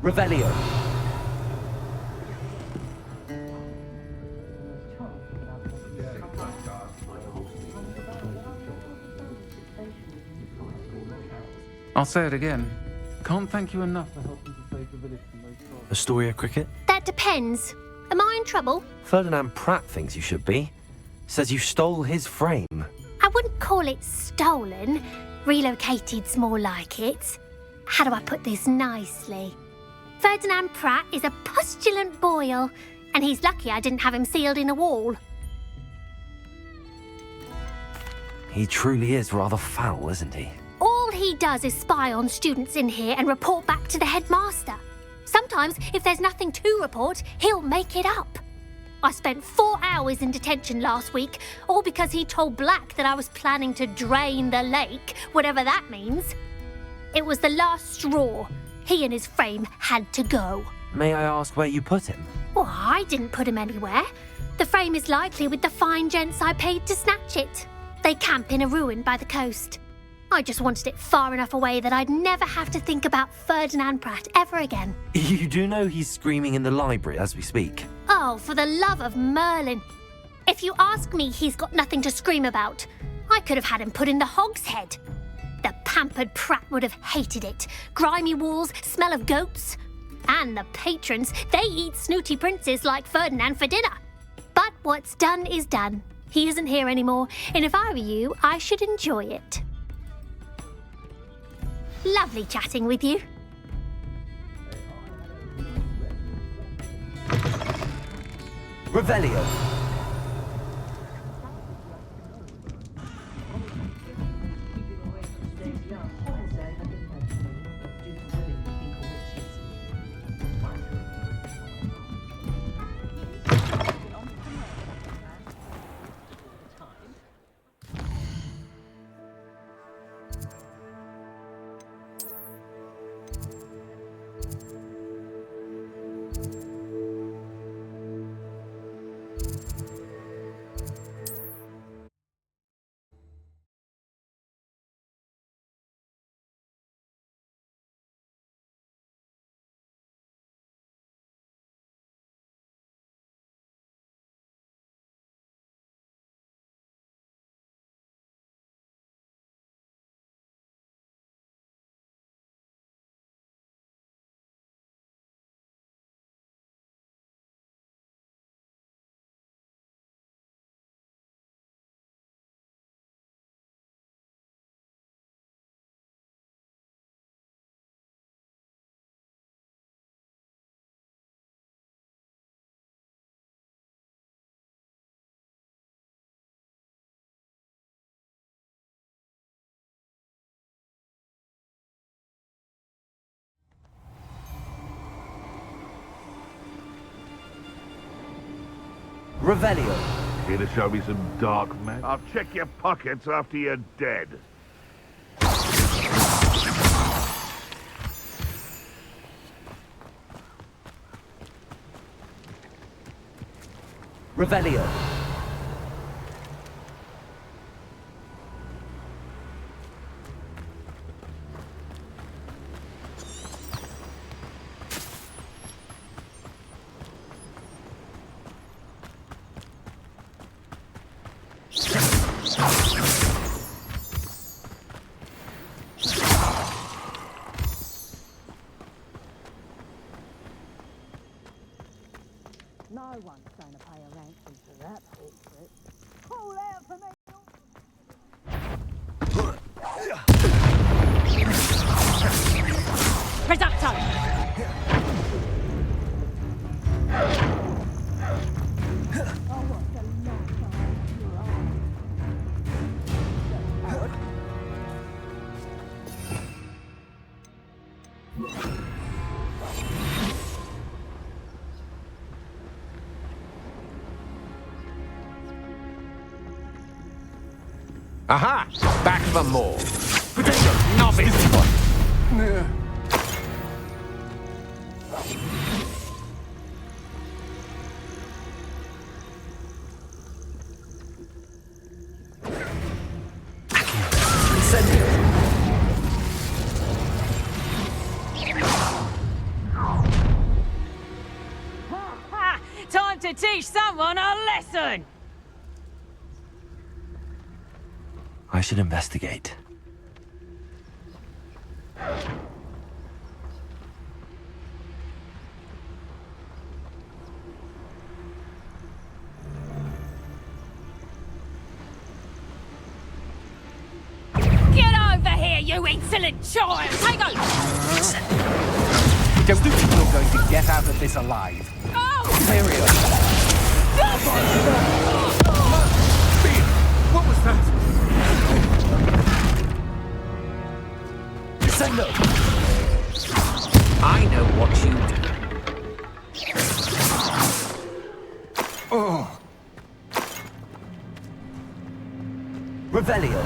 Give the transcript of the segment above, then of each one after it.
Revelio. I'll say it again. Can't thank you enough for helping to save the village from those trolls. Astoria Cricket? That depends. Am I in trouble? Ferdinand Pratt thinks you should be. Says you stole his frame. I wouldn't call it stolen. Relocated's more like it. How do I put this nicely? Ferdinand Pratt is a postulant boil, and he's lucky I didn't have him sealed in a wall. He truly is rather foul, isn't he? All he does is spy on students in here and report back to the headmaster. Sometimes, if there's nothing to report, he'll make it up. I spent 4 hours in detention last week, all because he told Black that I was planning to drain the lake, whatever that means. It was the last straw. He and his frame had to go. May I ask where you put him? Well, I didn't put him anywhere. The frame is likely with the fine gents I paid to snatch it. They camp in a ruin by the coast. I just wanted it far enough away that I'd never have to think about Ferdinand Pratt ever again. You do know he's screaming in the library as we speak. Oh, for the love of Merlin. If you ask me, he's got nothing to scream about. I could have had him put in the Hogshead. The pampered Pratt would have hated it. Grimy walls, smell of goats. And the patrons, they eat snooty princes like Ferdinand for dinner. But what's done is done. He isn't here anymore, and if I were you, I should enjoy it. Lovely chatting with you. Revelio. Revelio. Here to show me some dark magic? I'll check your pockets after you're dead. Revelio. No one's going to pay a ransom for that portrait. Call out for me! Risotto! Oh, what's a long time you're on? Aha! Back for more. Potato, novice! want to teach someone a lesson! I should investigate. Get over here, you insolent child! Take a... Don't you think you're going to get out of this alive? Oh! Period. What was that? Send them! I know what you do. Oh, Revelio.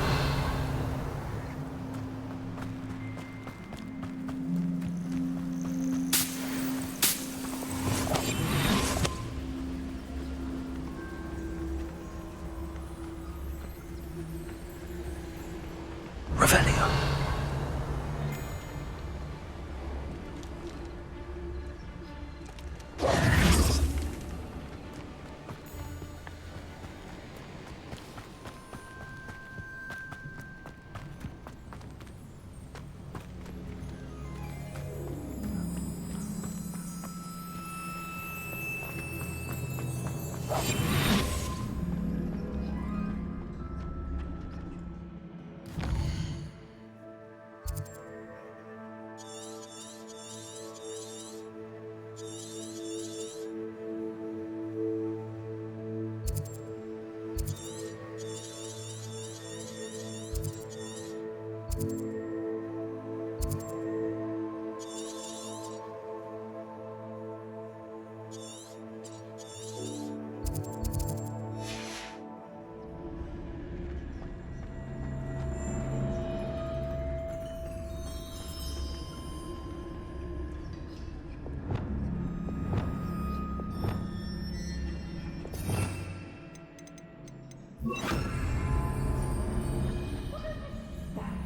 Revelio.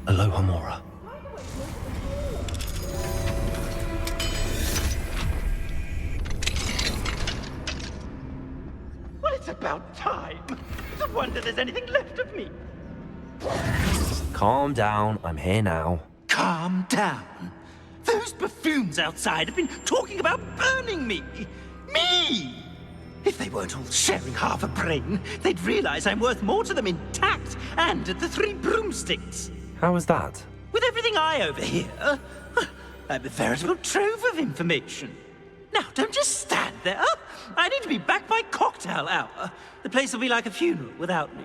Aloha Mora. Well, it's about time. It's a wonder there's anything left of me. Calm down, I'm here now. Calm down. Those buffoons outside have been talking about burning me. Me! If they weren't all sharing half a brain, they'd realize I'm worth more to them intact and at the Three Broomsticks. How was that? With everything I overhear, I'm a veritable trove of information. Now, don't just stand there. I need to be back by cocktail hour. The place will be like a funeral without me.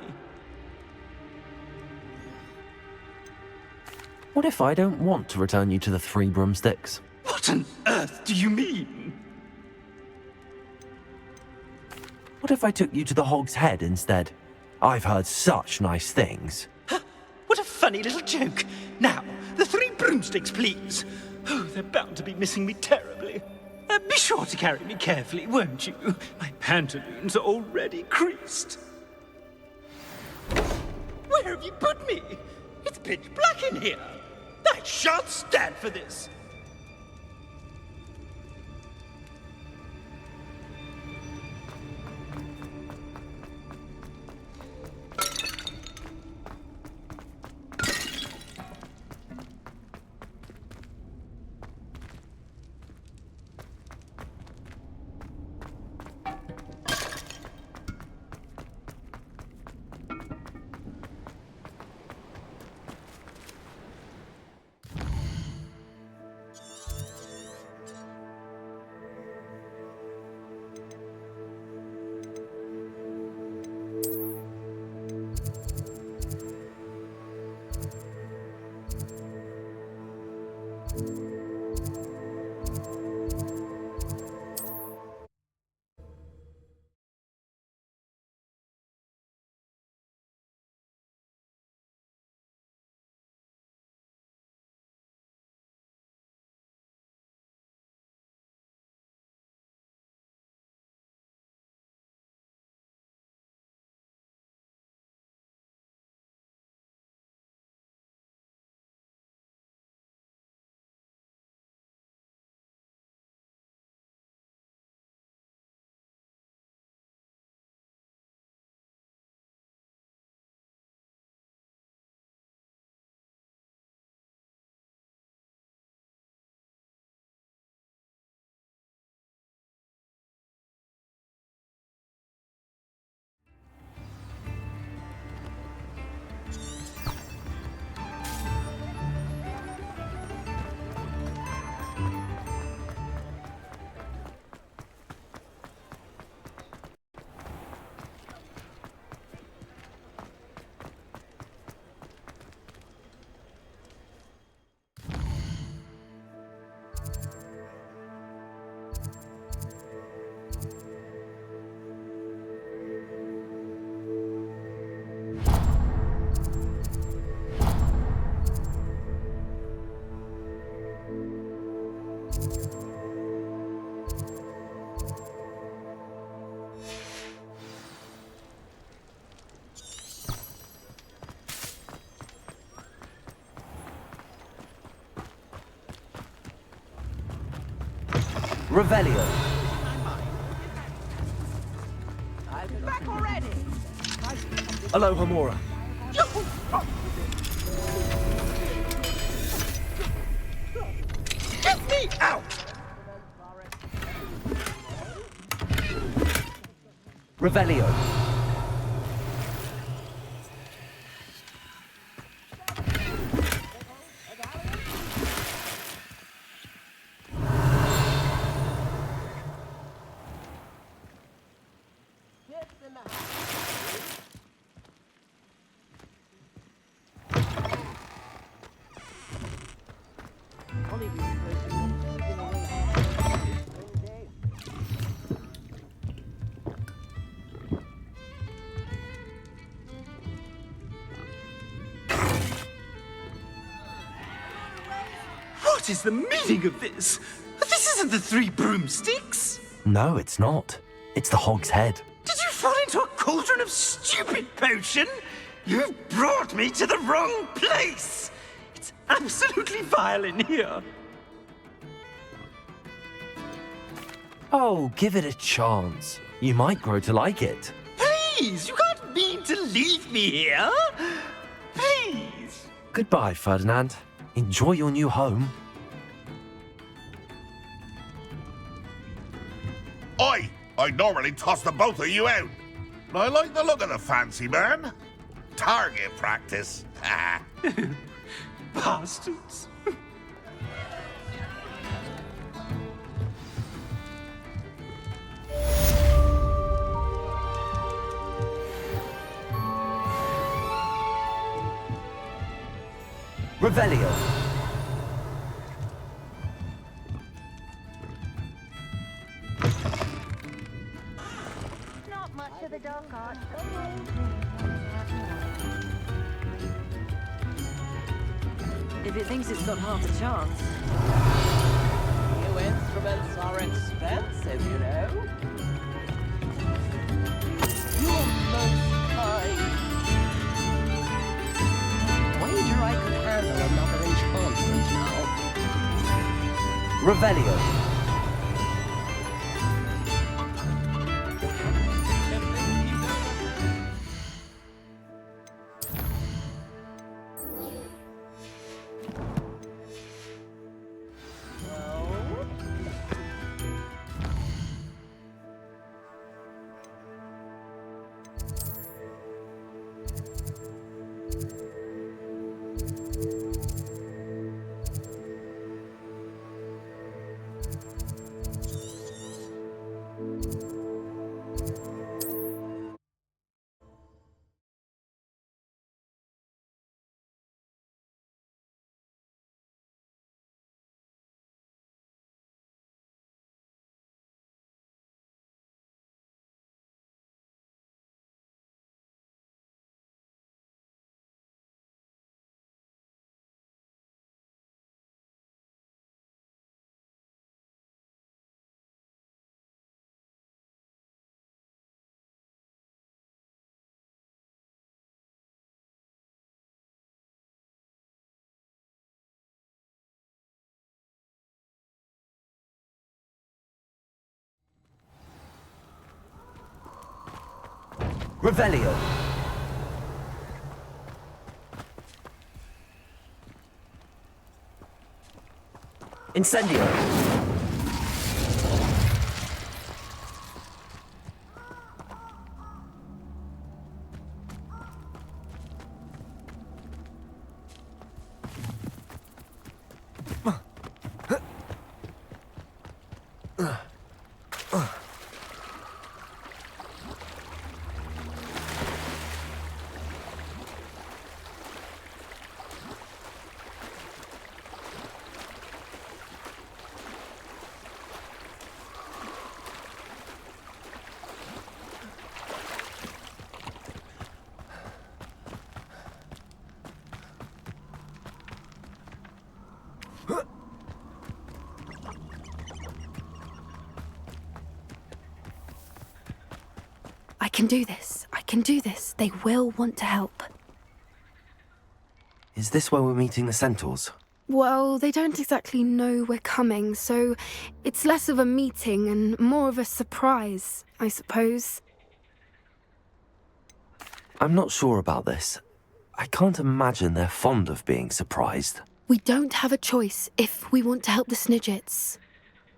What if I don't want to return you to the Three Broomsticks? What on earth do you mean? What if I took you to the Hog's Head instead? I've heard such nice things. What a funny little joke. Now, the Three Broomsticks, please. Oh, they're bound to be missing me terribly. Be sure to carry me carefully, won't you? My pantaloons are already creased. Where have you put me? It's pitch black in here. I shan't stand for this. Revelio. Back already! Aloha Mora. Get me out! Revelio. What is the meaning of this? This isn't the Three Broomsticks! No, it's not. It's the Hog's Head. Did you fall into a cauldron of stupid potion? You brought me to the wrong place! It's absolutely vile in here. Oh, give it a chance. You might grow to like it. Please, you can't mean to leave me here. Please. Goodbye, Ferdinand. Enjoy your new home. I'd normally toss the both of you out. But I like the look of the fancy man. Target practice. Bastards. Revelio. Not much of the dark art. If it thinks it's got half a chance. New instruments are expensive, you know. You're most kind. Wager I could handle another enchantment now. Revelio. Revelio. Incendio. I can do this. I can do this. They will want to help. Is this where we're meeting the centaurs? Well, they don't exactly know we're coming, so it's less of a meeting and more of a surprise, I suppose. I'm not sure about this. I can't imagine they're fond of being surprised. We don't have a choice if we want to help the Snidgets.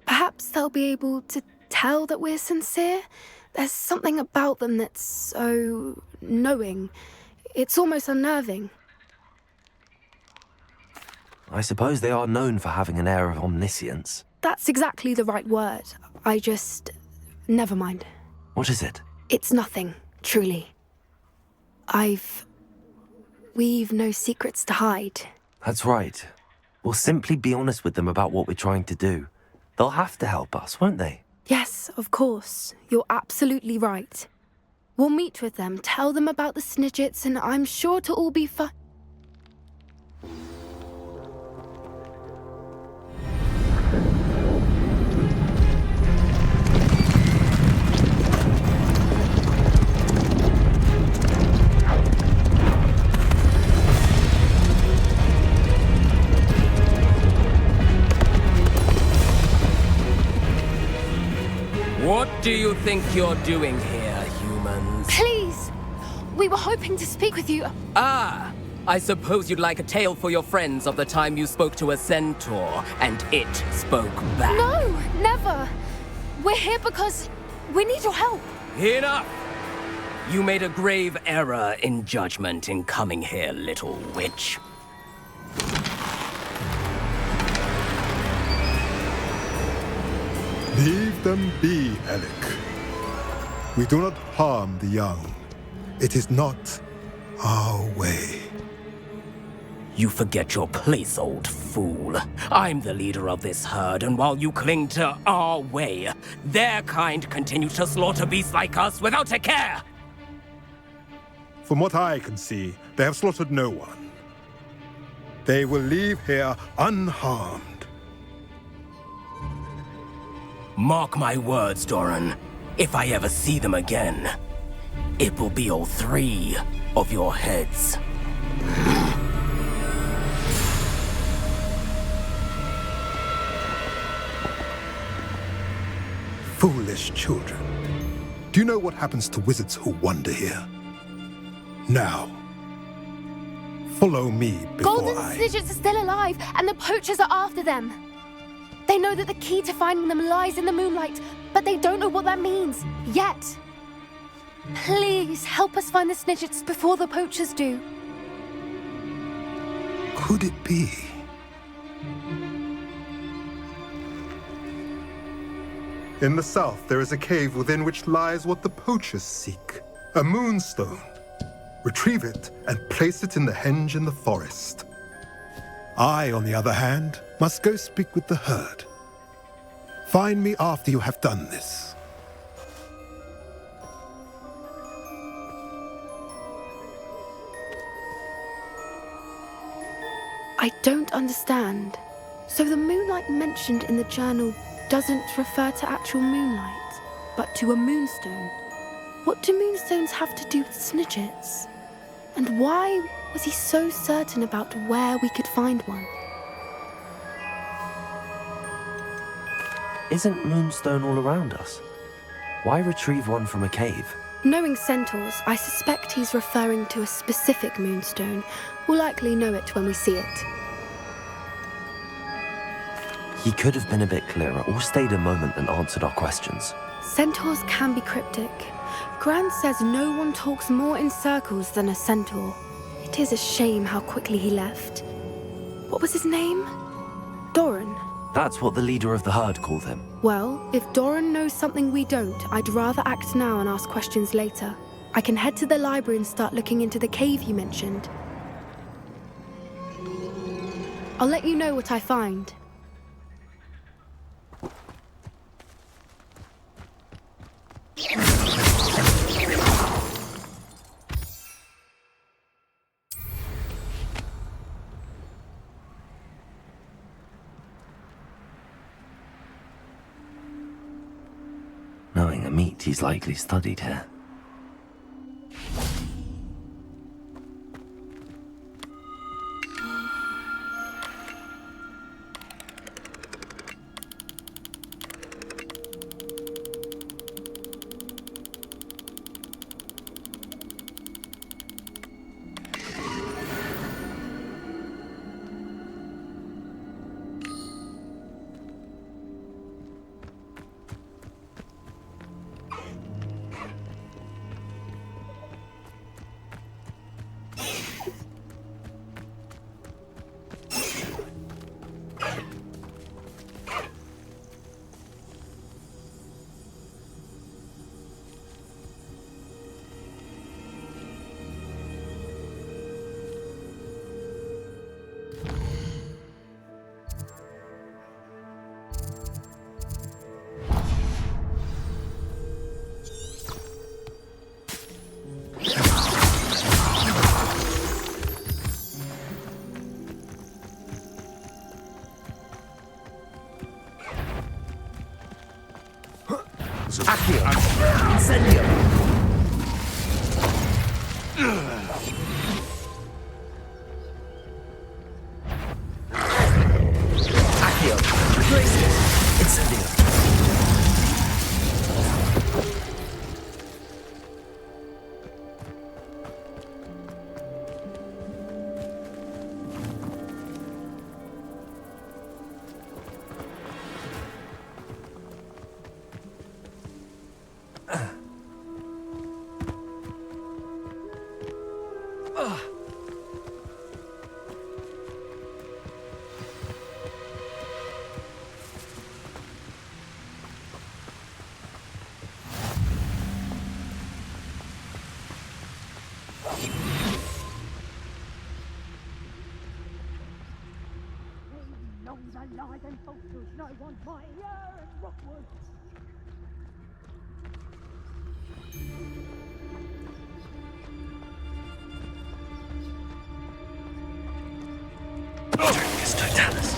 Perhaps they'll be able to tell that we're sincere. There's something about them that's so knowing. It's almost unnerving. I suppose they are known for having an air of omniscience. That's exactly the right word. Never mind. What is it? It's nothing, truly. We've no secrets to hide. That's right. We'll simply be honest with them about what we're trying to do. They'll have to help us, won't they? Yes, of course. You're absolutely right. We'll meet with them, tell them about the Snidgets, and I'm sure to all be fine. What do you think you're doing here, humans? Please! We were hoping to speak with you. Ah! I suppose you'd like a tale for your friends of the time you spoke to a centaur, and it spoke back. No, never! We're here because we need your help. Enough! You made a grave error in judgment in coming here, little witch. Leave them be, Alec. We do not harm the young. It is not our way. You forget your place, old fool. I'm the leader of this herd, and while you cling to our way, their kind continue to slaughter beasts like us without a care! From what I can see, they have slaughtered no one. They will leave here unharmed. Mark my words, Doran. If I ever see them again, it will be all 3 of your heads. Foolish children. Do you know what happens to wizards who wander here? Now, follow me before Golden Snidgets are still alive, and the Poachers are after them. They know that the key to finding them lies in the moonlight, but they don't know what that means, yet. Please, help us find the Snidgets before the Poachers do. Could it be? In the south, there is a cave within which lies what the Poachers seek. A moonstone. Retrieve it and place it in the henge in the forest. I, on the other hand, must go speak with the herd. Find me after you have done this. I don't understand. So the moonlight mentioned in the journal doesn't refer to actual moonlight, but to a moonstone. What do moonstones have to do with Snidgets? And why was he so certain about where we could find one? Isn't moonstone all around us? Why retrieve one from a cave? Knowing centaurs, I suspect he's referring to a specific moonstone. We'll likely know it when we see it. He could have been a bit clearer or stayed a moment and answered our questions. Centaurs can be cryptic. Gran says no one talks more in circles than a centaur. It is a shame how quickly he left. What was his name? Doran. That's what the leader of the herd called him. Well, if Doran knows something we don't, I'd rather act now and ask questions later. I can head to the library and start looking into the cave you mentioned. I'll let you know what I find. Knowing a meat, he's likely studied here. impossible. Accio. Incendio. Accio. Glacius. Incendio. Longs alive and vultures, no one mightier in Rockwood. Terminus Totalis.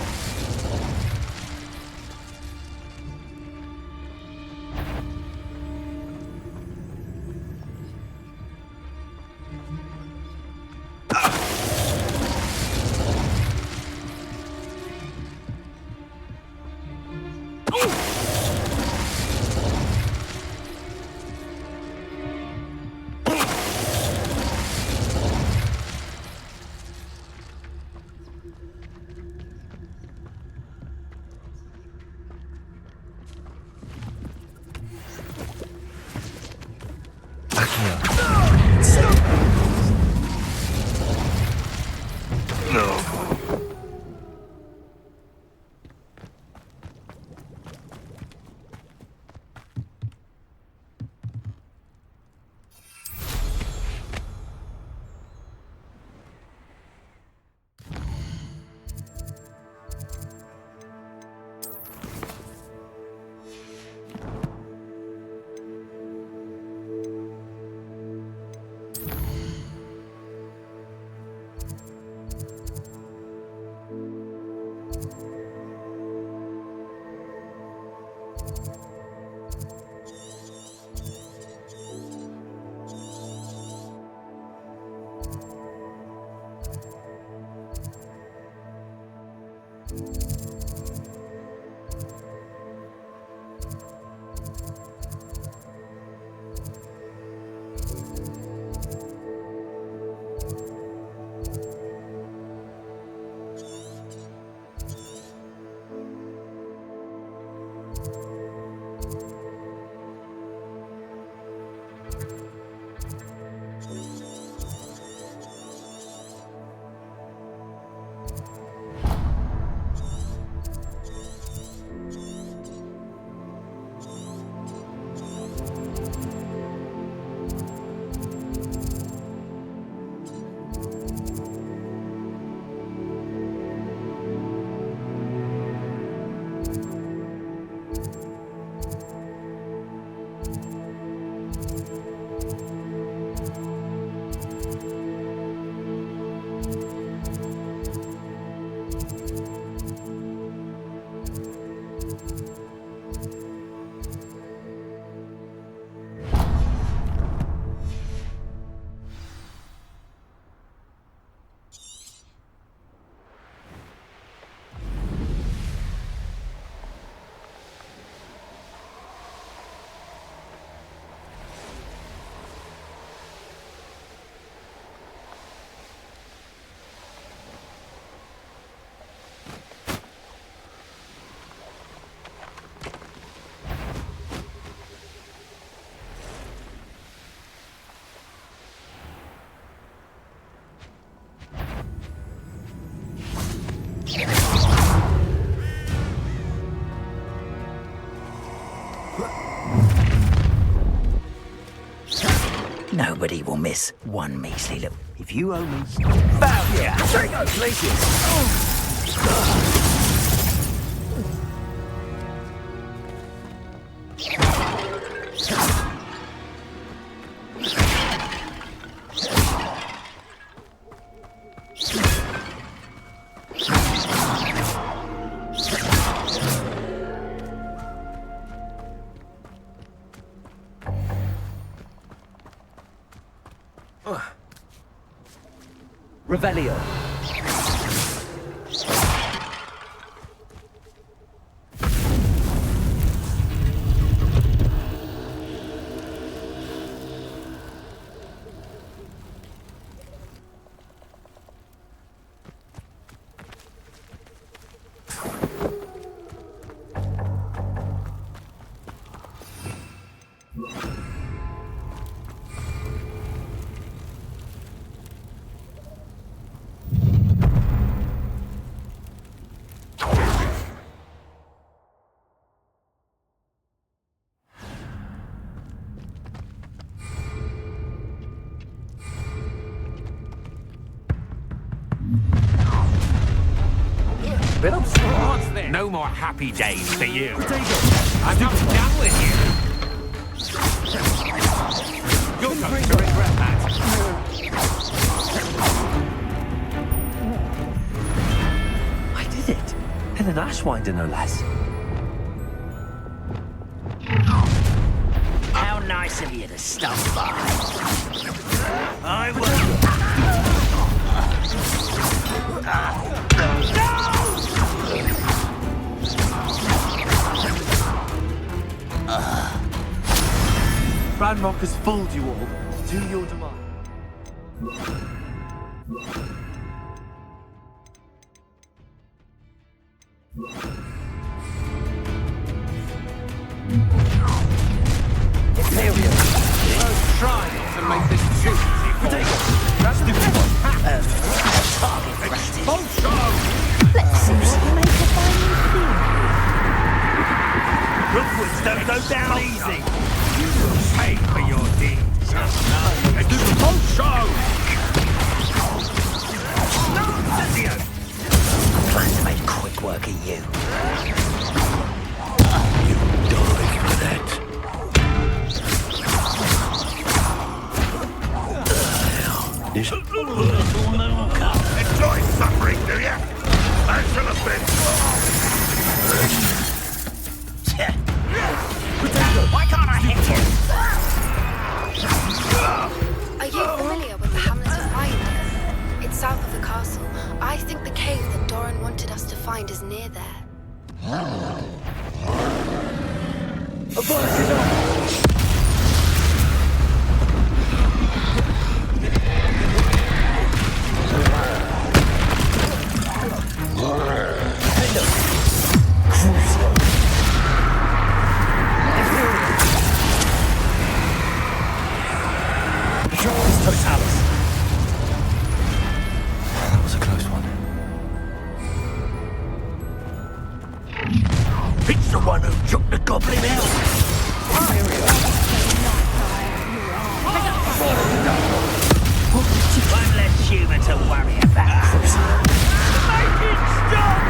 Nobody will miss one measly little. If you owe me... Found! Yeah! Take those places! Revelio. No more happy days for you. I'm not done with you. You're going to regret that. I did it. And an Ashwinder, no less. How nice of you to stop by. I will. Ranrock has fooled you all. Do your demand. Imperium. Try not to make this too easy for you. That's the Poacher! Let's see what you make of my new theory. Rookwoods don't go down easy. You will pay for your deeds. It's the Poacher! Plan to make quick work of you. You die for that. Enjoy suffering, do you? I shall have been. Why can't I hit you? Are you familiar with the hamlet of Irondeer? It's south of the castle. I think the cave that Doran wanted us to find is near there. That was a close one. It's the one who took the goblin out. I'm less human to worry about. Make it stop!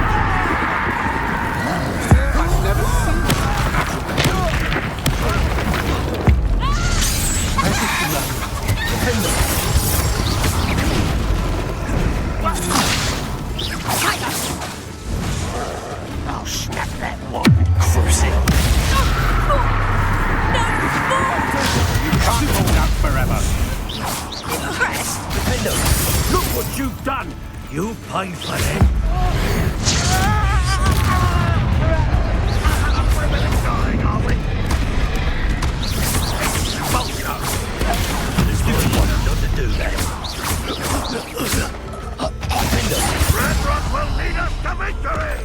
I've never seen I'll snap that one. Cruising. You can't hold out forever. Impressed? Look what you've done. You pay for it. We're really dying, are we? Poacher! There's no one not to do that. Ranrock will lead us to victory!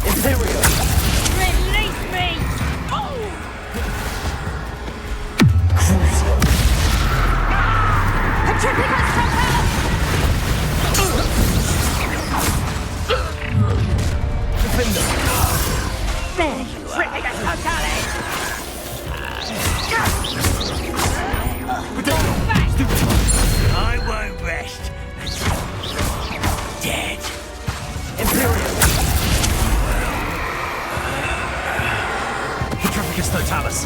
Imperium. Release me! Petrificus Propel! There you are. Triplicus Totalis! I won't rest until dead. Imperium. Triplicus Totalis.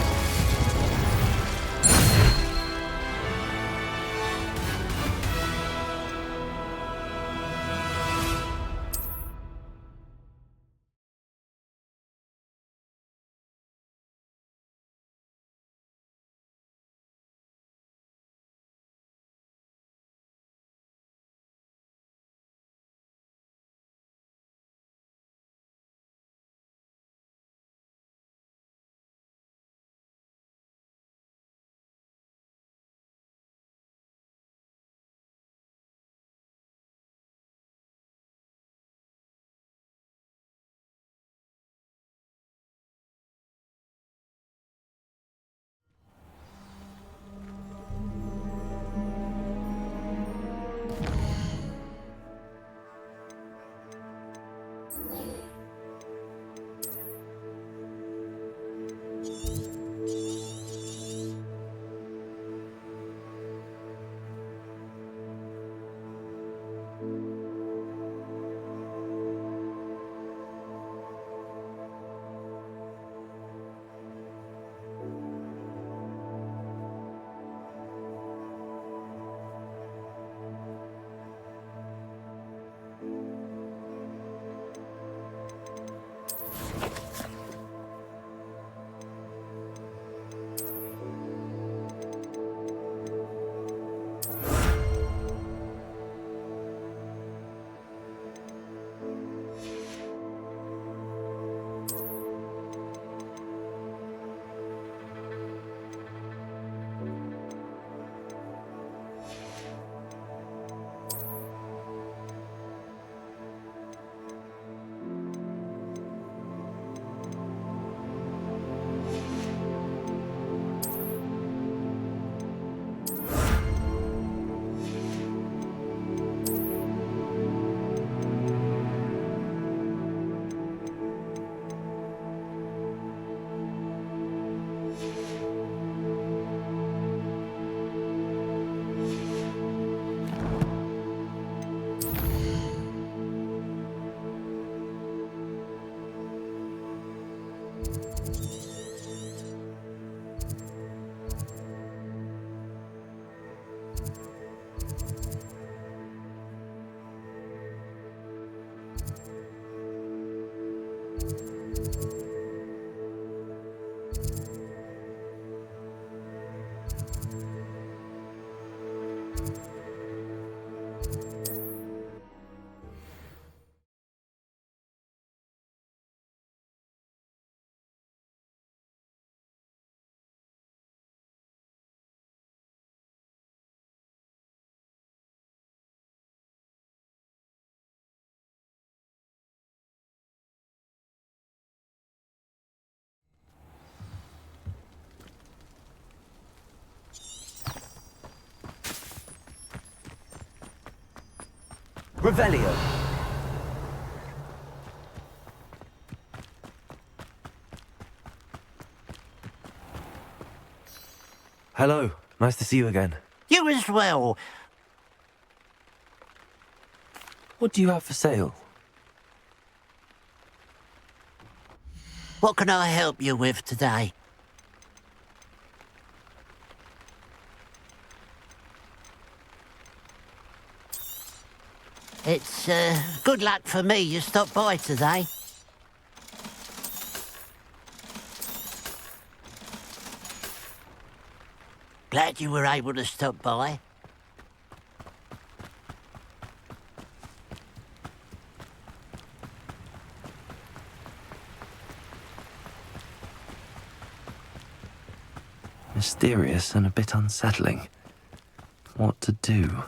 Revelio. Hello. Nice to see you again. You as well. What do you have for sale? What can I help you with today? It's, good luck for me you stopped by today. Glad you were able to stop by. Mysterious and a bit unsettling. What to do?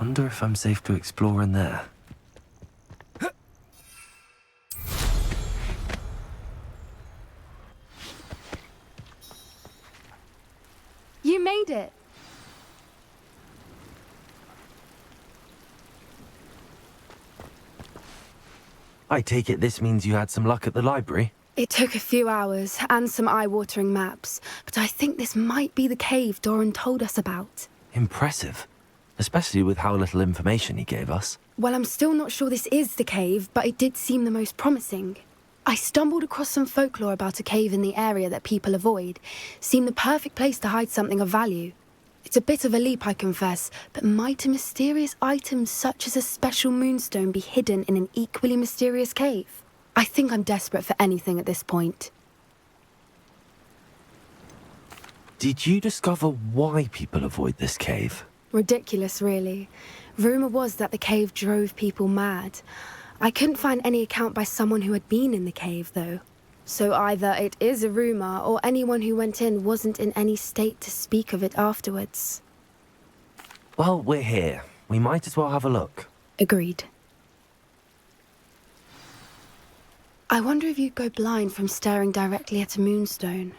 Wonder if I'm safe to explore in there. You made it. I take it this means you had some luck at the library? It took a few hours and some eye-watering maps, but I think this might be the cave Doran told us about. Impressive. Especially with how little information he gave us. Well, I'm still not sure this is the cave, but it did seem the most promising. I stumbled across some folklore about a cave in the area that people avoid. Seemed the perfect place to hide something of value. It's a bit of a leap, I confess, but might a mysterious item such as a special moonstone be hidden in an equally mysterious cave? I think I'm desperate for anything at this point. Did you discover why people avoid this cave? Ridiculous, really. Rumour was that the cave drove people mad. I couldn't find any account by someone who had been in the cave, though. So either it is a rumour, or anyone who went in wasn't in any state to speak of it afterwards. Well, we're here. We might as well have a look. Agreed. I wonder if you'd go blind from staring directly at a moonstone.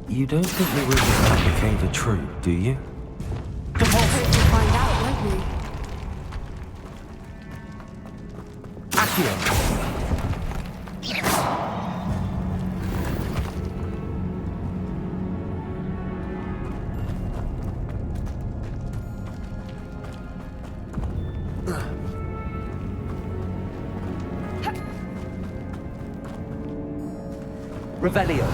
You don't think the rumors about the cave are true, do you? We'll find out, won't we? Accio! Revelio.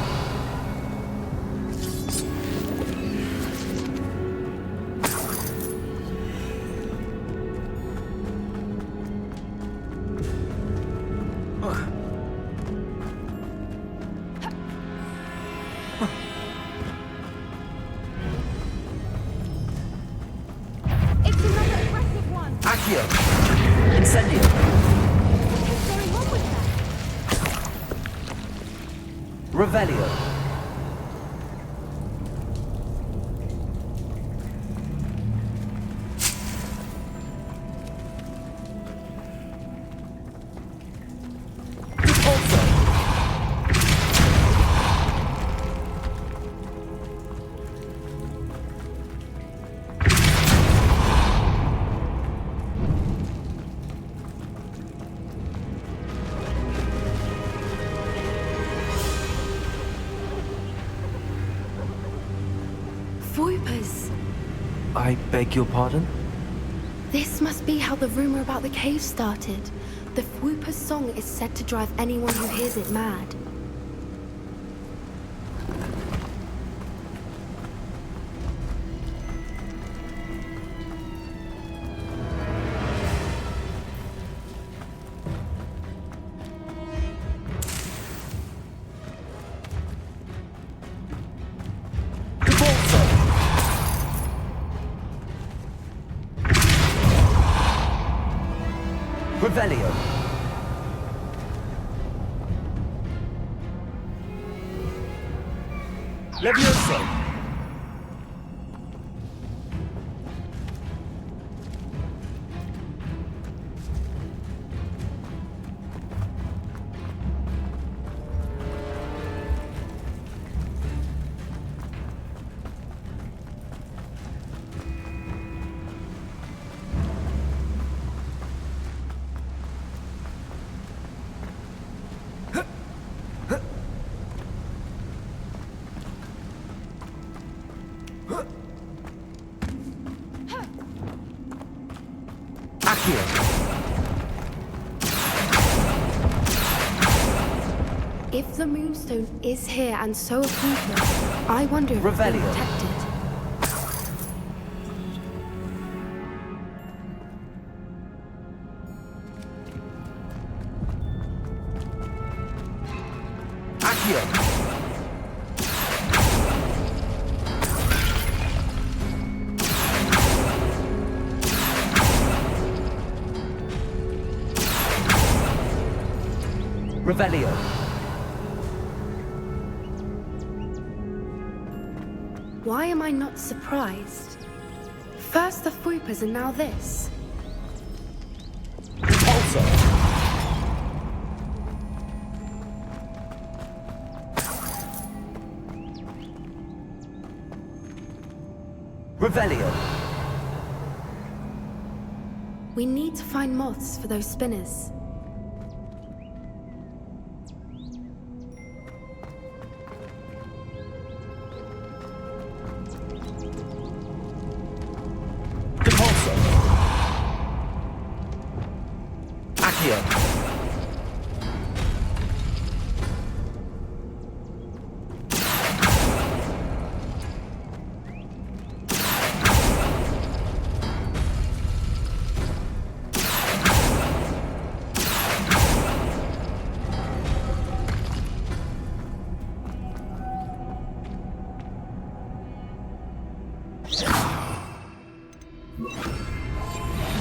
It's another aggressive one! Accio! Incendio! What's going on with that? Revelio. I beg your pardon? This must be how the rumor about the cave started. The Whooper's song is said to drive anyone who hears it mad. Revelio. Levioso. If the Moonstone is here and so are people, I wonder if it's been Revelio. protected. Revelio. Why am I not surprised? First the Whoopers and now this. Repulsor. Revelio. We need to find moths for those spinners.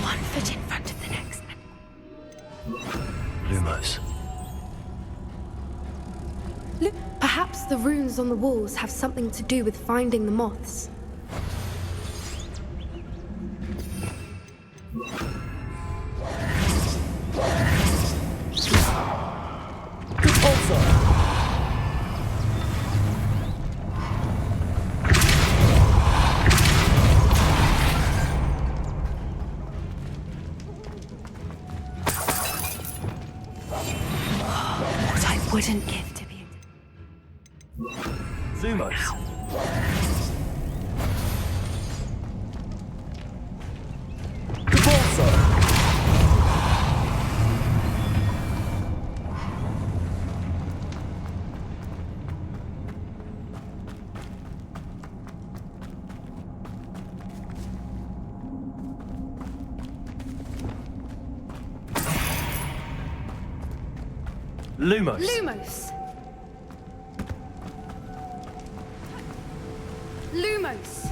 One foot in front of the next. Lumos. Look, perhaps the runes on the walls have something to do with finding the moths. What I wouldn't give to be. Lumos. Lumos. Lumos! Lumos!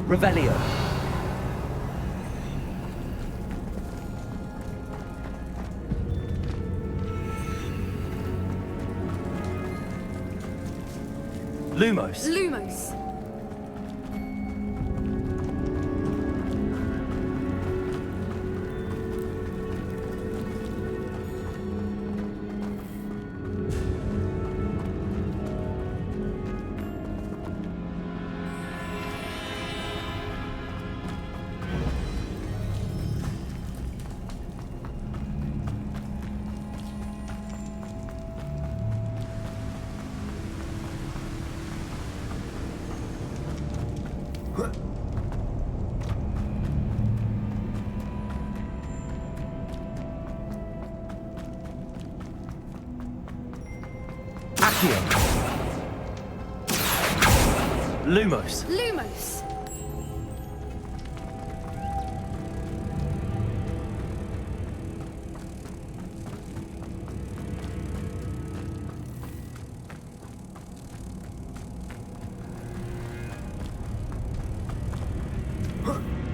Revelio. Lumos. Lumos! Accio. Lumos. Lumos!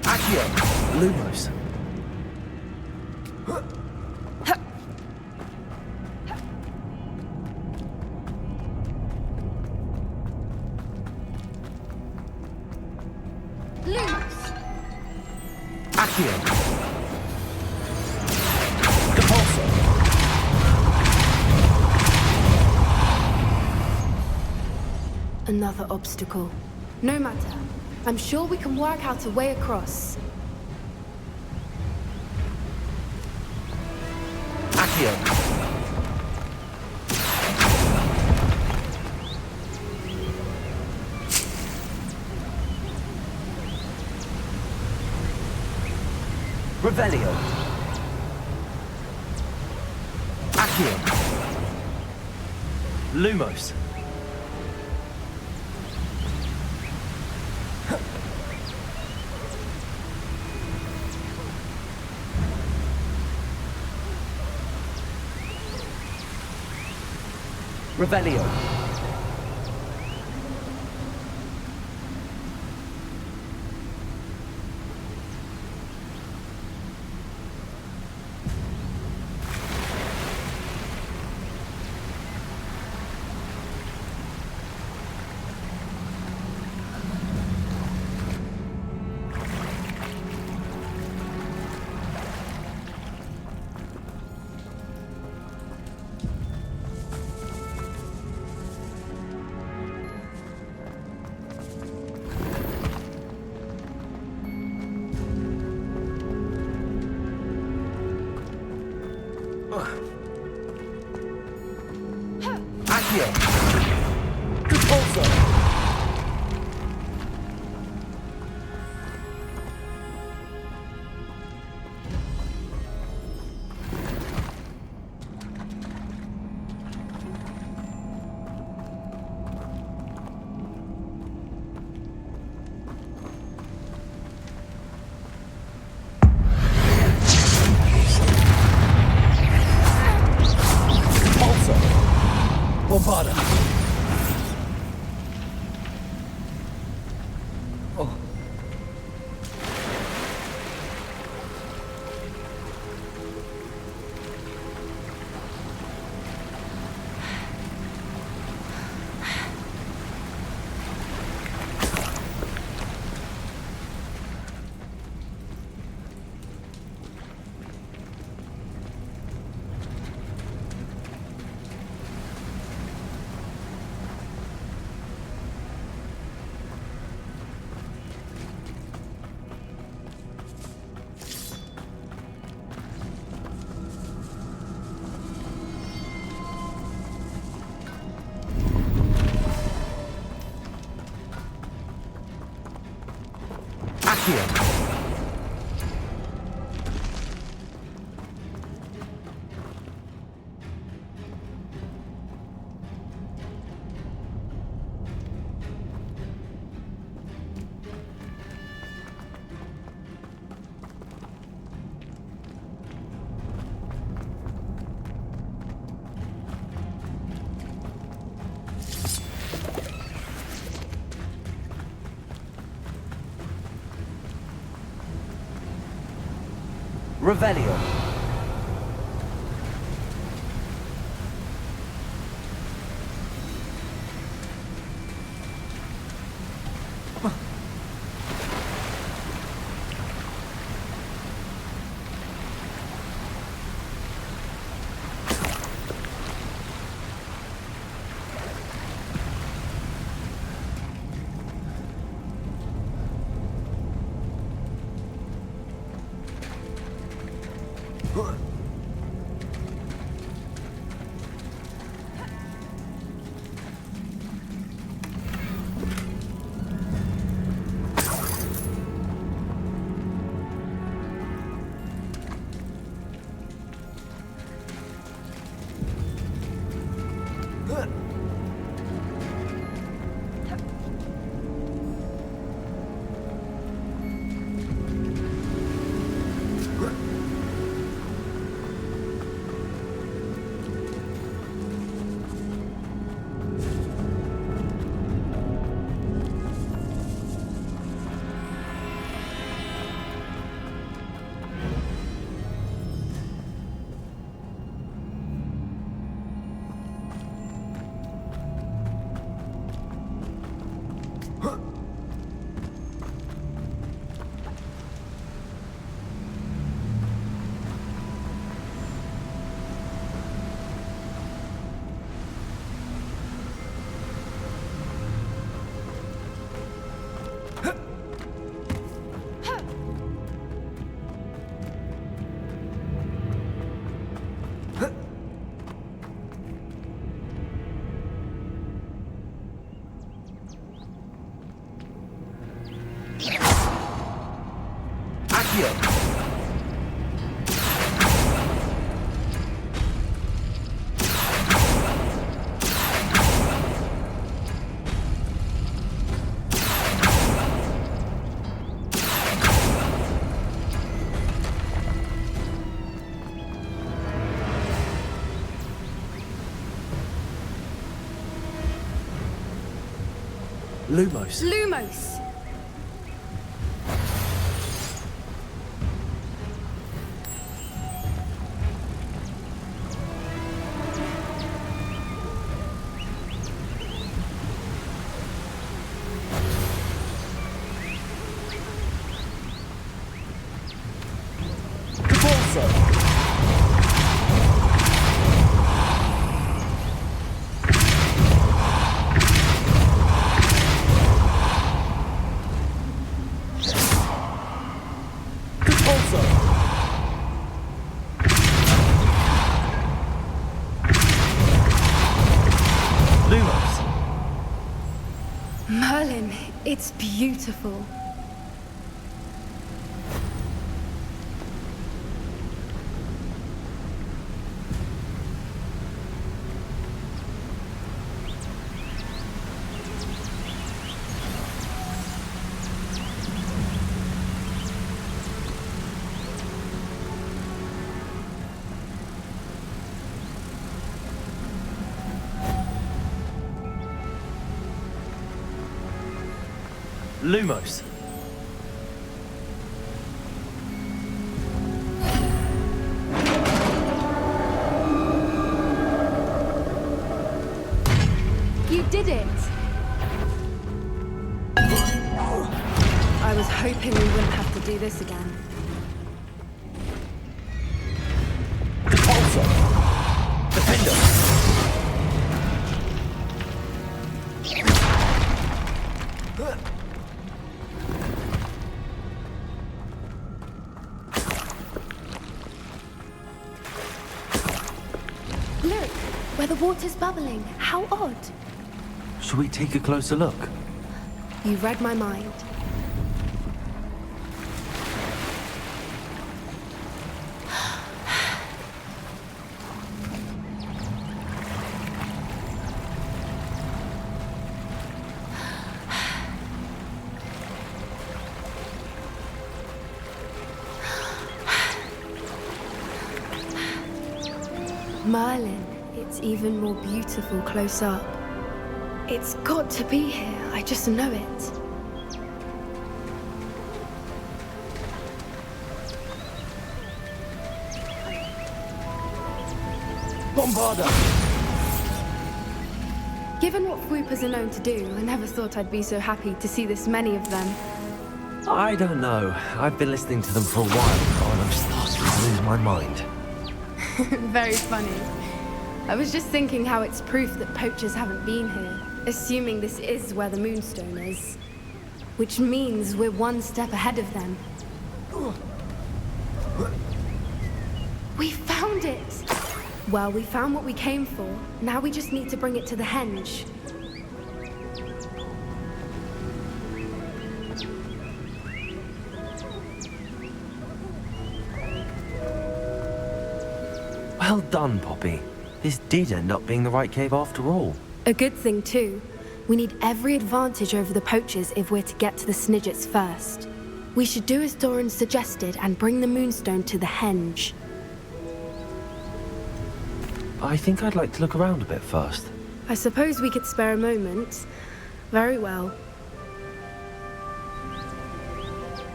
Accio. Lumos. Lumos! Accio. Compulso. Another obstacle. No matter. I'm sure we can work out a way across. Accio. Revelio. Accio. Lumos. Revelio. Accio. Compulso. Bombarda. Oh. Accio. Revelio. Lumos. Lumos! Merlin, it's beautiful. Lumos. You did it! I was hoping we wouldn't have to do this again. Look, where the water's bubbling. How odd. Should we take a closer look? You read my mind. Merlin, it's even more beautiful close up. It's got to be here, I just know it. Bombarda! Given what Fwoopers are known to do, I never thought I'd be so happy to see this many of them. I don't know. I've been listening to them for a while, and I'm starting to lose my mind. Very funny. I was just thinking how it's proof that poachers haven't been here, assuming this is where the Moonstone is. Which means we're one step ahead of them. We found it! Well, we found what we came for. Now we just need to bring it to the henge. Well done, Poppy. This did end up being the right cave after all. A good thing, too. We need every advantage over the poachers if we're to get to the Snidgets first. We should do as Doran suggested and bring the Moonstone to the henge. I think I'd like to look around a bit first. I suppose we could spare a moment. Very well.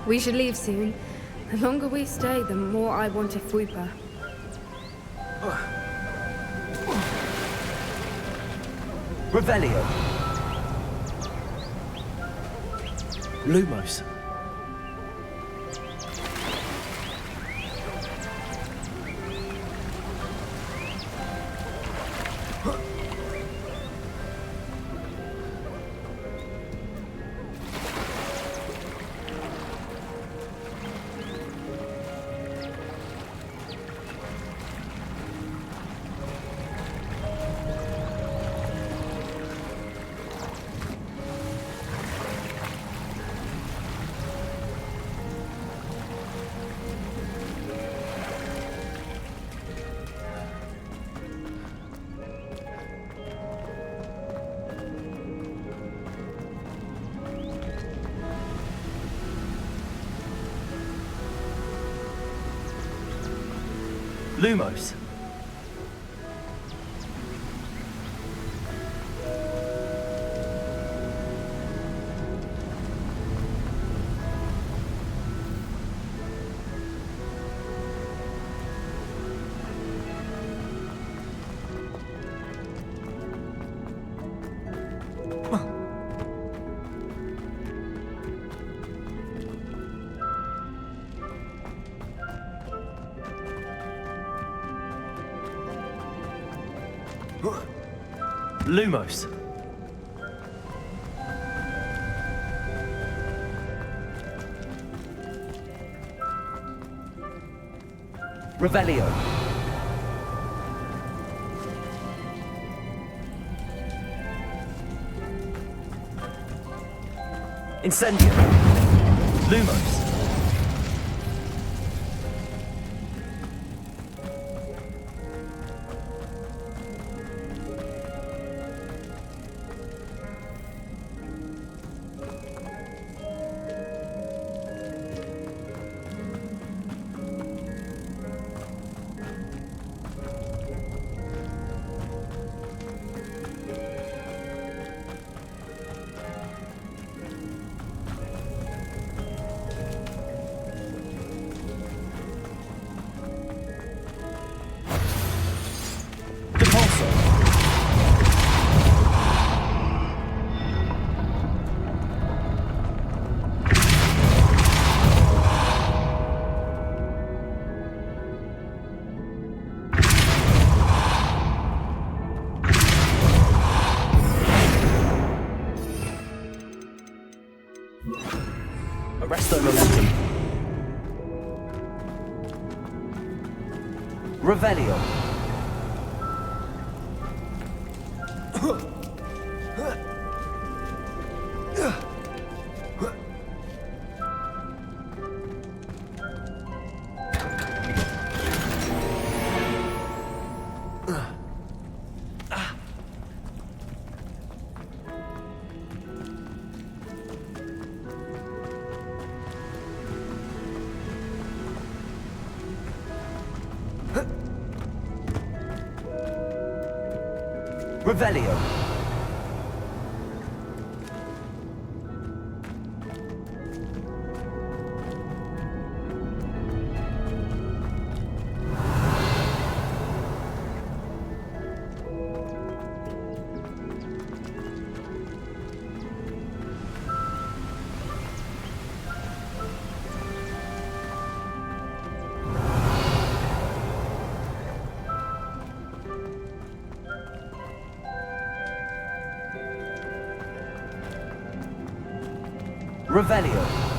We should leave soon. The longer we stay, the more I want a Fwooper. Revelio. Lumos. Lumos. Lumos. Revelio. Incendio. Lumos. Arresto momentum. Revelio. Revelio. Revelio.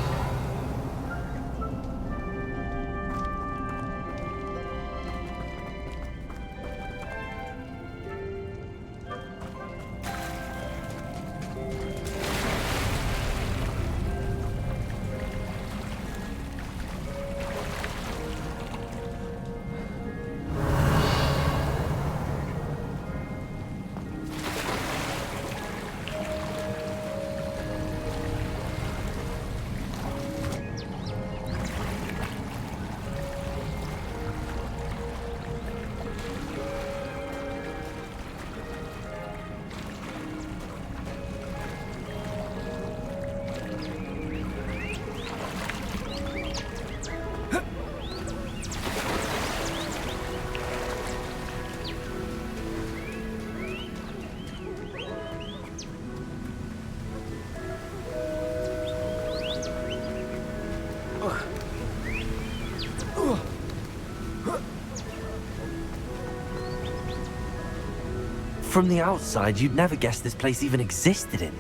From the outside, you'd never guess this place even existed in.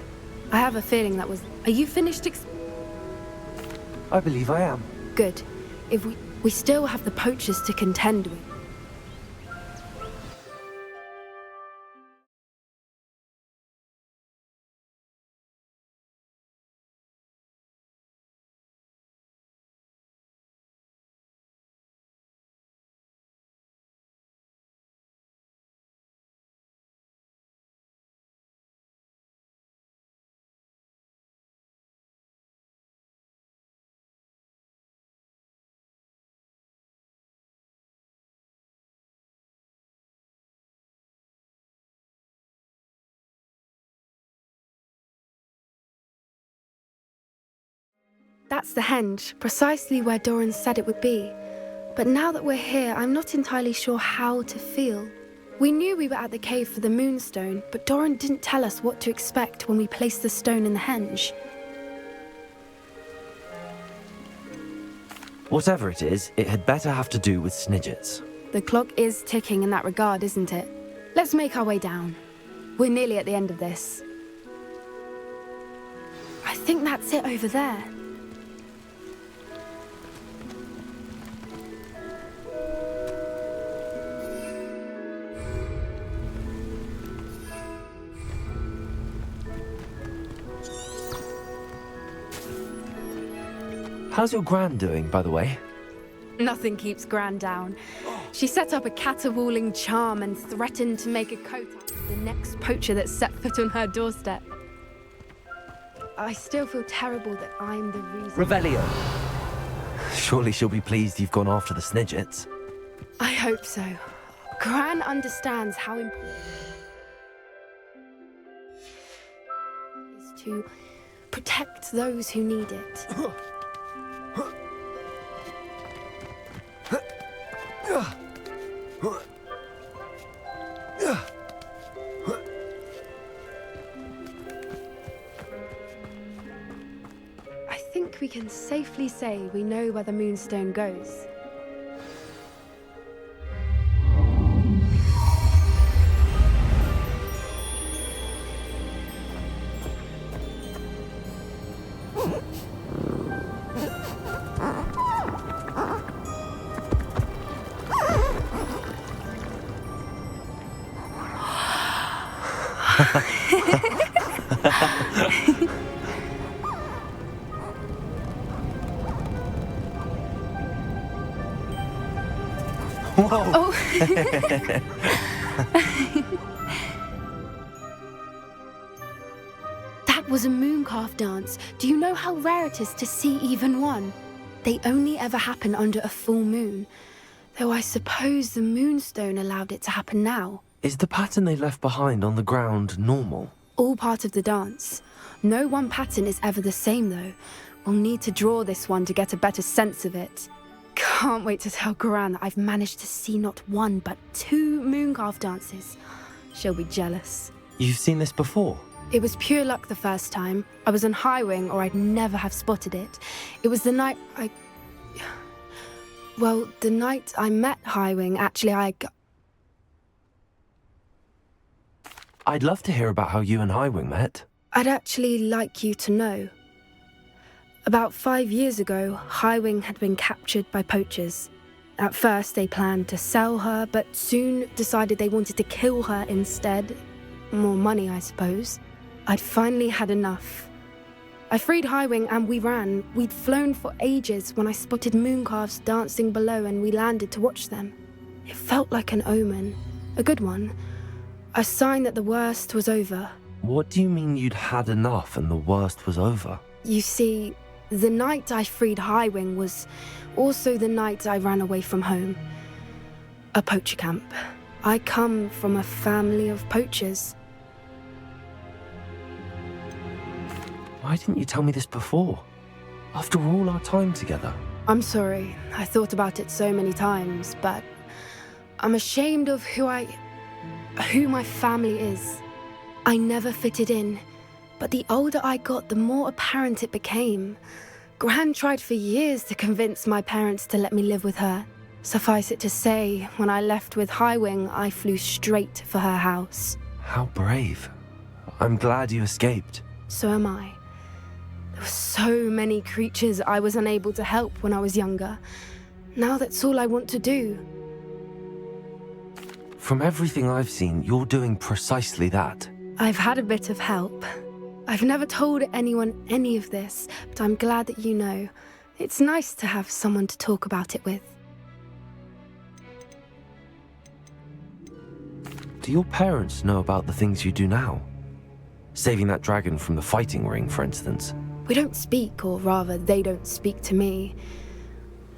I have a feeling that was... Are you finished I believe I am. Good. If we still have the poachers to contend with. That's the henge, precisely where Doran said it would be. But now that we're here, I'm not entirely sure how to feel. We knew we were at the cave for the moonstone, but Doran didn't tell us what to expect when we placed the stone in the henge. Whatever it is, it had better have to do with Snidgets. The clock is ticking in that regard, isn't it? Let's make our way down. We're nearly at the end of this. I think that's it over there. How's your Gran doing, by the way? Nothing keeps Gran down. She set up a caterwauling charm and threatened to make a coat out of the next poacher that set foot on her doorstep. I still feel terrible that I'm the reason. Revelio. Surely she'll be pleased you've gone after the Snidgets. I hope so. Gran understands how important it is to protect those who need it. I think we can safely say we know where the Moonstone goes. Whoa! Oh. That was a mooncalf dance. Do you know how rare it is to see even one? They only ever happen under a full moon. Though I suppose the Moonstone allowed it to happen now. Is the pattern they left behind on the ground normal? All part of the dance. No one pattern is ever the same, though. We'll need to draw this one to get a better sense of it. Can't wait to tell Gran that I've managed to see not one, but 2 mooncalf dances. She'll be jealous. You've seen this before? It was pure luck the first time. I was on Highwing, or I'd never have spotted it. It was the night Well, the night I met Highwing, actually, I'd love to hear about how you and Highwing met. I'd actually like you to know. About 5 years ago, Highwing had been captured by poachers. At first, they planned to sell her, but soon decided they wanted to kill her instead. More money, I suppose. I'd finally had enough. I freed Highwing and we ran. We'd flown for ages when I spotted mooncalves dancing below and we landed to watch them. It felt like an omen. A good one. A sign that the worst was over. What do you mean you'd had enough and the worst was over? You see, the night I freed Highwing was also the night I ran away from home. A poacher camp. I come from a family of poachers. Why didn't you tell me this before? After all our time together. I'm sorry. I thought about it so many times, but I'm ashamed of who my family is. I never fitted in, but the older I got, the more apparent it became. Gran tried for years to convince my parents to let me live with her. Suffice it to say, when I left with Highwing, I flew straight for her house. How brave. I'm glad you escaped. So am I. There were so many creatures I was unable to help when I was younger. Now that's all I want to do. From everything I've seen, you're doing precisely that. I've had a bit of help. I've never told anyone any of this, but I'm glad that you know. It's nice to have someone to talk about it with. Do your parents know about the things you do now? Saving that dragon from the fighting ring, for instance. We don't speak, or rather, they don't speak to me.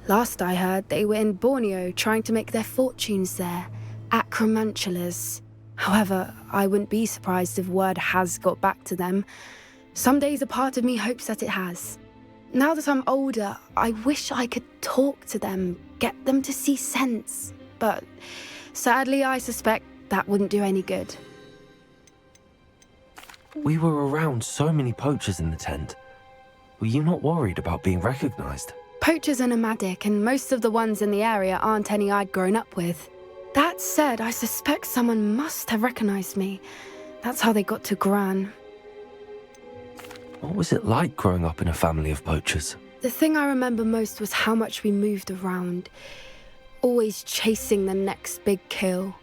Last I heard, they were in Borneo trying to make their fortunes there. Acromantulas. However, I wouldn't be surprised if word has got back to them. Some days a part of me hopes that it has. Now that I'm older, I wish I could talk to them, get them to see sense. But sadly, I suspect that wouldn't do any good. We were around so many poachers in the tent. Were you not worried about being recognized? Poachers are nomadic, and most of the ones in the area aren't any I'd grown up with. That said, I suspect someone must have recognized me. That's how they got to Gran. What was it like growing up in a family of poachers? The thing I remember most was how much we moved around, always chasing the next big kill.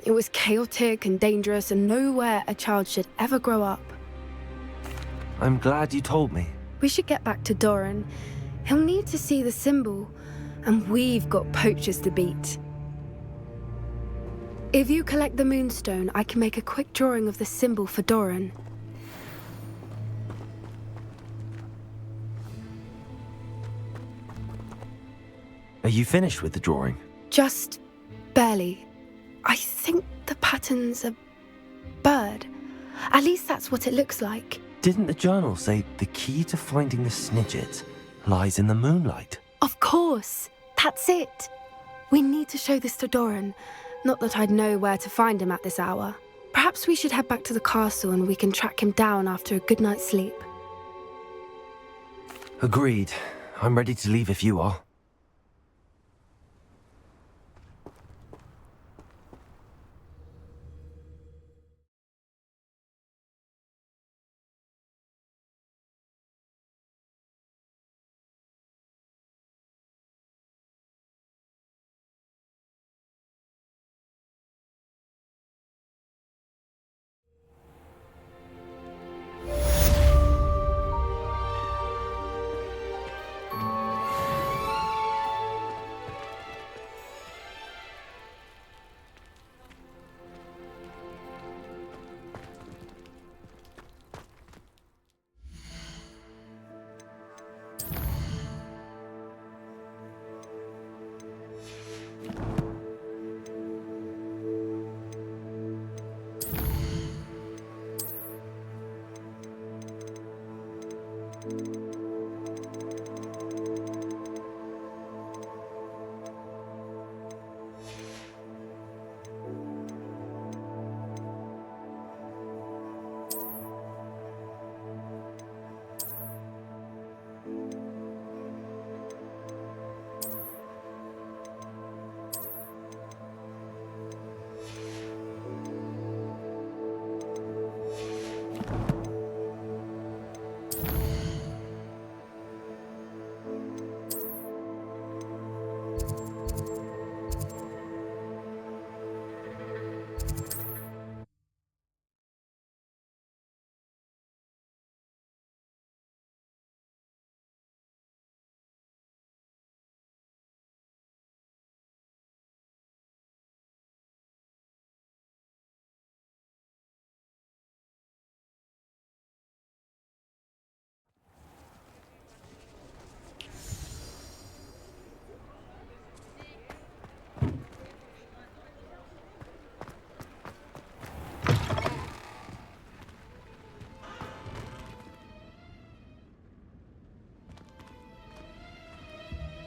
It was chaotic and dangerous and nowhere a child should ever grow up. I'm glad you told me. We should get back to Doran. He'll need to see the symbol, and we've got poachers to beat. If you collect the moonstone, I can make a quick drawing of the symbol for Doran. Are you finished with the drawing? Just barely. I think the pattern's a bird. At least that's what it looks like. Didn't the journal say the key to finding the Snidget lies in the moonlight? Of course. That's it. We need to show this to Doran. Not that I'd know where to find him at this hour. Perhaps we should head back to the castle and we can track him down after a good night's sleep. Agreed. I'm ready to leave if you are.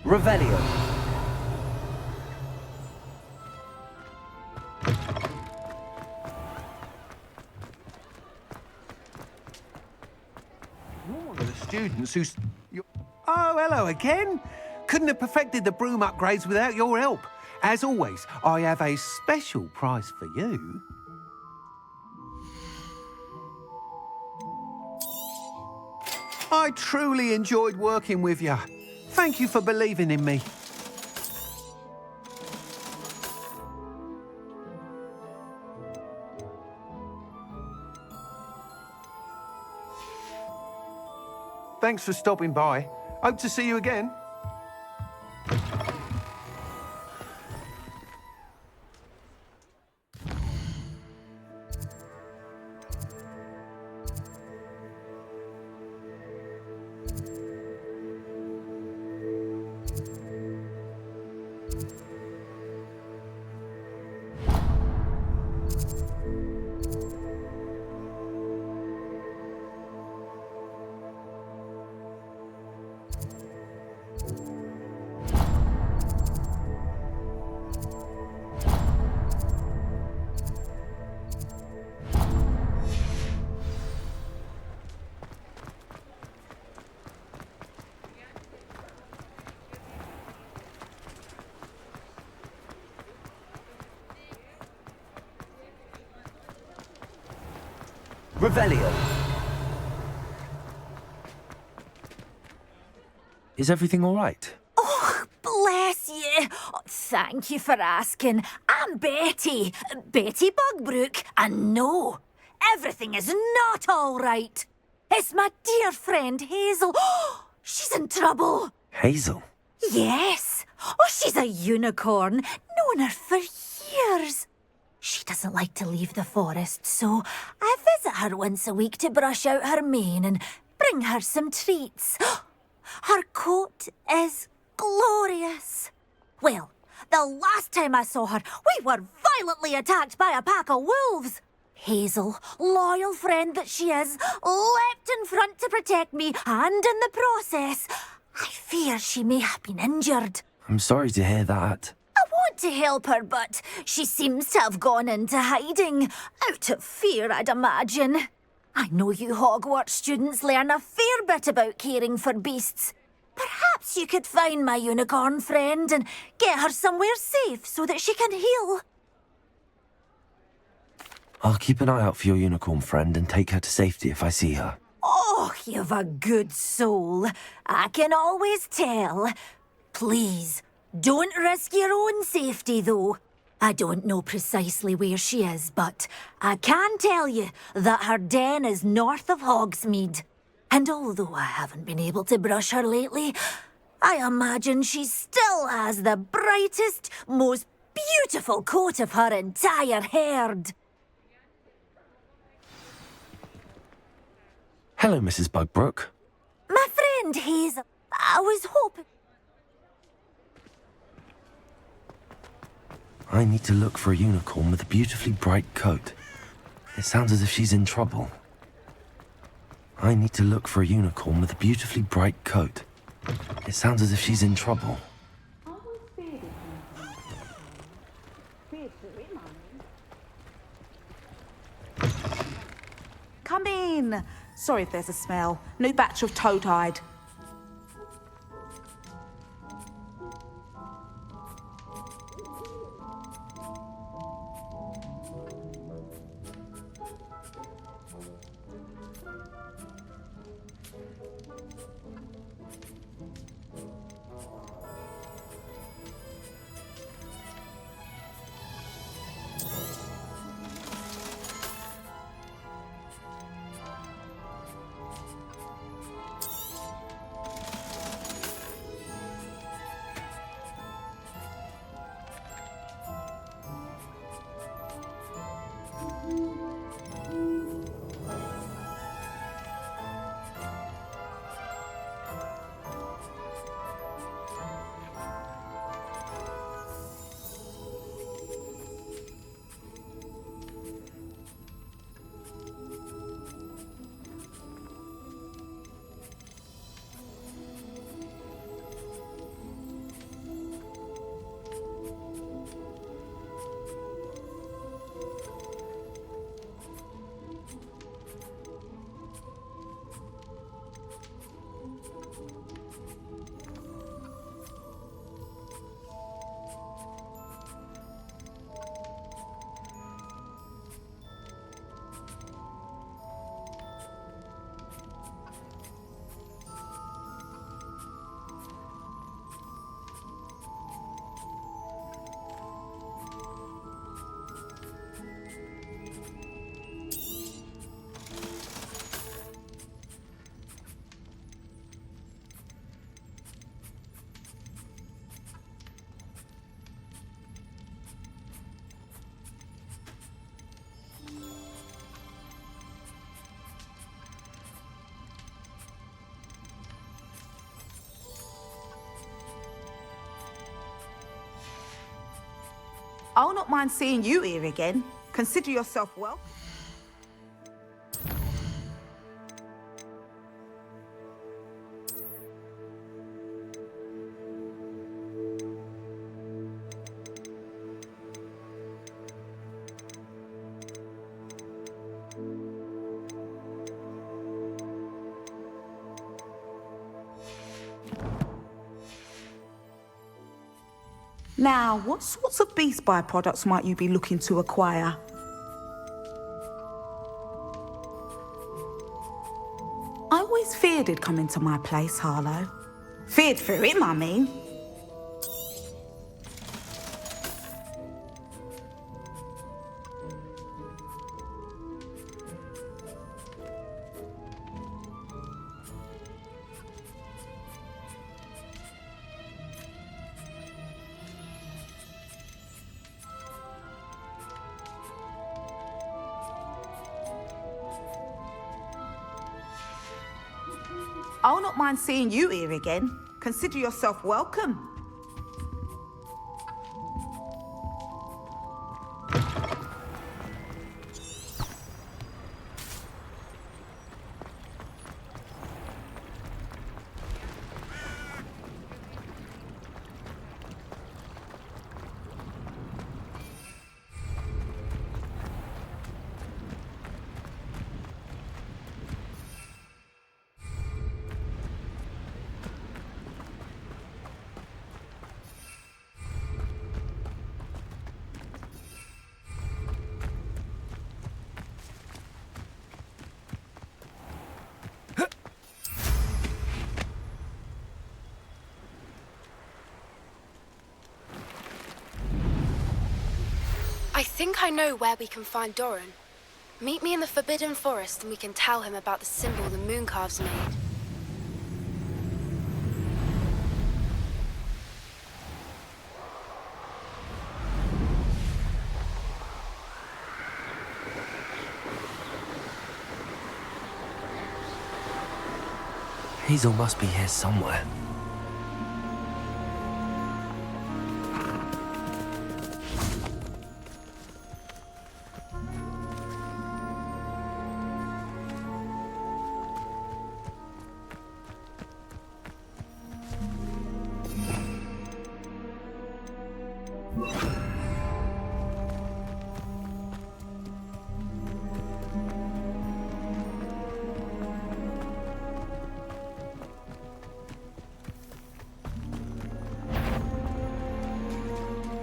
Revelio. You're one of the students who's... Oh, hello again. Couldn't have perfected the broom upgrades without your help. As always, I have a special prize for you. I truly enjoyed working with you. Thank you for believing in me. Thanks for stopping by. Hope to see you again. Revelio. Is everything all right? Oh, bless you. Oh, thank you for asking. I'm Betty. Betty Bugbrook. And no, everything is not all right. It's my dear friend Hazel. Oh, she's in trouble. Hazel? Yes. Oh, she's a unicorn. Known her for years. She doesn't like to leave the forest, so I visit her once a week to brush out her mane and bring her some treats. Her coat is glorious. Well, the last time I saw her, we were violently attacked by a pack of wolves. Hazel, loyal friend that she is, leapt in front to protect me, and in the process, I fear she may have been injured. I'm sorry to hear that. I want to help her, but she seems to have gone into hiding. Out of fear, I'd imagine. I know you Hogwarts students learn a fair bit about caring for beasts. Perhaps you could find my unicorn friend and get her somewhere safe so that she can heal. I'll keep an eye out for your unicorn friend and take her to safety if I see her. Oh, you've a good soul. I can always tell. Please, don't risk your own safety, though. I don't know precisely where she is, but I can tell you that her den is north of Hogsmeade. And although I haven't been able to brush her lately, I imagine she still has the brightest, most beautiful coat of her entire herd. Hello, Mrs. Bugbrook. My friend Hazel, I was hoping... I need to look for a unicorn with a beautifully bright coat. It sounds as if she's in trouble. I need to look for a unicorn with a beautifully bright coat. It sounds as if she's in trouble. Come in. Sorry if there's a smell. New batch of toad-hide. I'll not mind seeing you here again. Consider yourself welcome. Now, what sorts of beast byproducts might you be looking to acquire? feared he'd come into my place, Harlow. Feared for him, I mean. I'll not mind seeing you here again. Consider yourself welcome. I think I know where we can find Doran. Meet me in the Forbidden Forest and we can tell him about the symbol the Mooncalves made. Hazel must be here somewhere.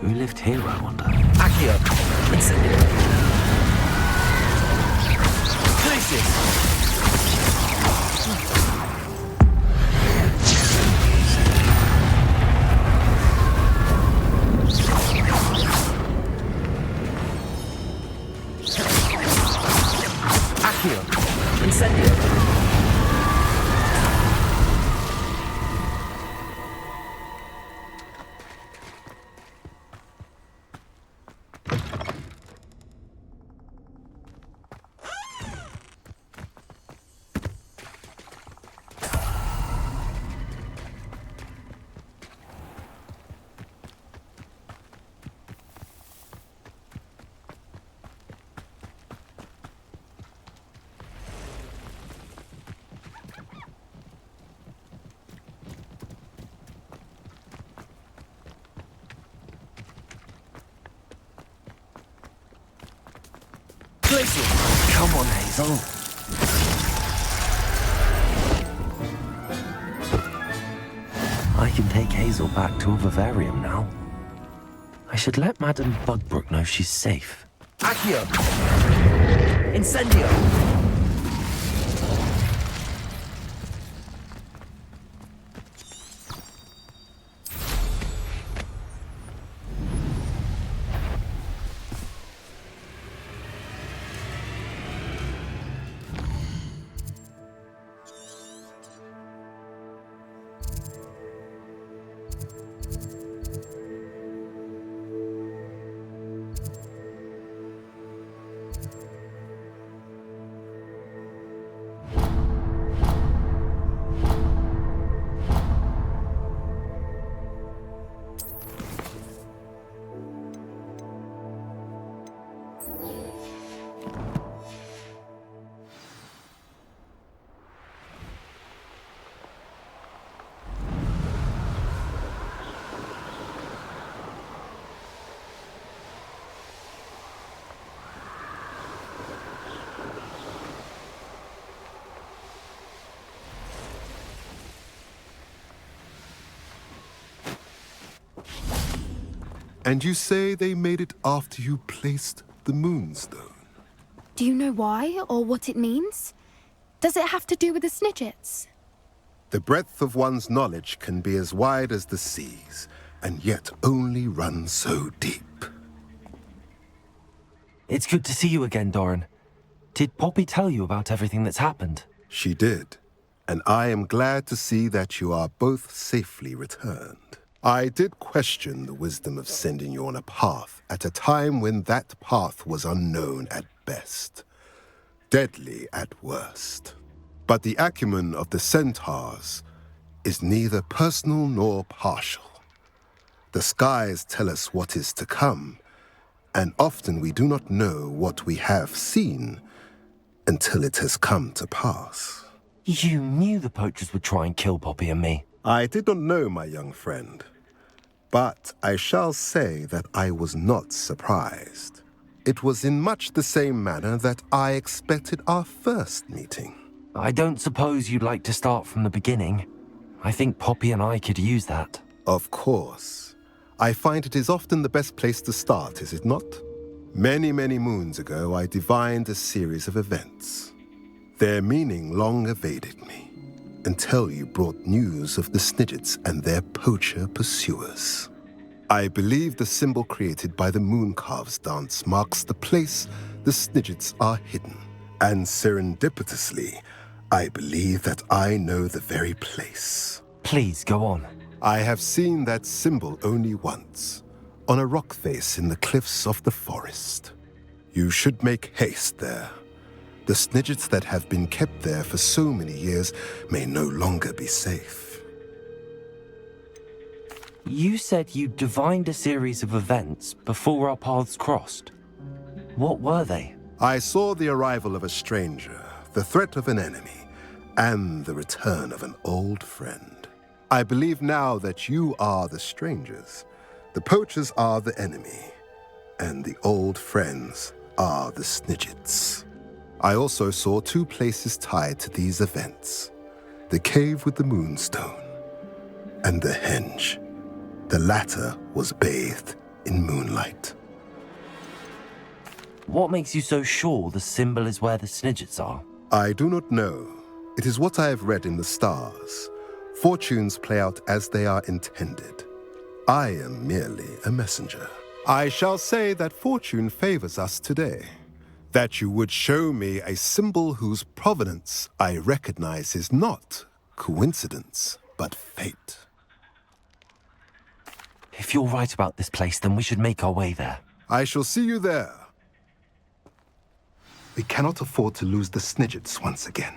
Who lived here, I wonder? Accio! Incendio! Places! Accio! Incendio! Come on, Hazel. I can take Hazel back to a vivarium now. I should let Madame Bugbrook know she's safe. Accio! Incendio! And you say they made it after you placed the Moonstone? Do you know why or what it means? Does it have to do with the Snidgets? The breadth of one's knowledge can be as wide as the seas, and yet only run so deep. It's good to see you again, Doran. Did Poppy tell you about everything that's happened? She did, and I am glad to see that you are both safely returned. I did question the wisdom of sending you on a path at a time when that path was unknown at best, deadly at worst. But the acumen of the centaurs is neither personal nor partial. The skies tell us what is to come, and often we do not know what we have seen until it has come to pass. You knew the poachers would try and kill Poppy and me. I did not know, my young friend, but I shall say that I was not surprised. It was in much the same manner that I expected our first meeting. I don't suppose you'd like to start from the beginning. I think Poppy and I could use that. Of course. I find it is often the best place to start, is it not? Many, many moons ago, I divined a series of events. Their meaning long evaded me, until you brought news of the Snidgets and their poacher pursuers. I believe the symbol created by the Mooncalves dance marks the place the Snidgets are hidden. And serendipitously, I believe that I know the very place. Please, go on. I have seen that symbol only once, on a rock face in the cliffs of the forest. You should make haste there. The Snidgets that have been kept there for so many years may no longer be safe. You said you divined a series of events before our paths crossed. What were they? I saw the arrival of a stranger, the threat of an enemy, and the return of an old friend. I believe now that you are the strangers. The poachers are the enemy, and the old friends are the Snidgets. I also saw two places tied to these events: the cave with the moonstone and the henge. The latter was bathed in moonlight. What makes you so sure the symbol is where the Snidgets are? I do not know. It is what I have read in the stars. Fortunes play out as they are intended. I am merely a messenger. I shall say that fortune favors us today. That you would show me a symbol whose provenance I recognize is not coincidence, but fate. If you're right about this place, then we should make our way there. I shall see you there. We cannot afford to lose the Snidgets once again.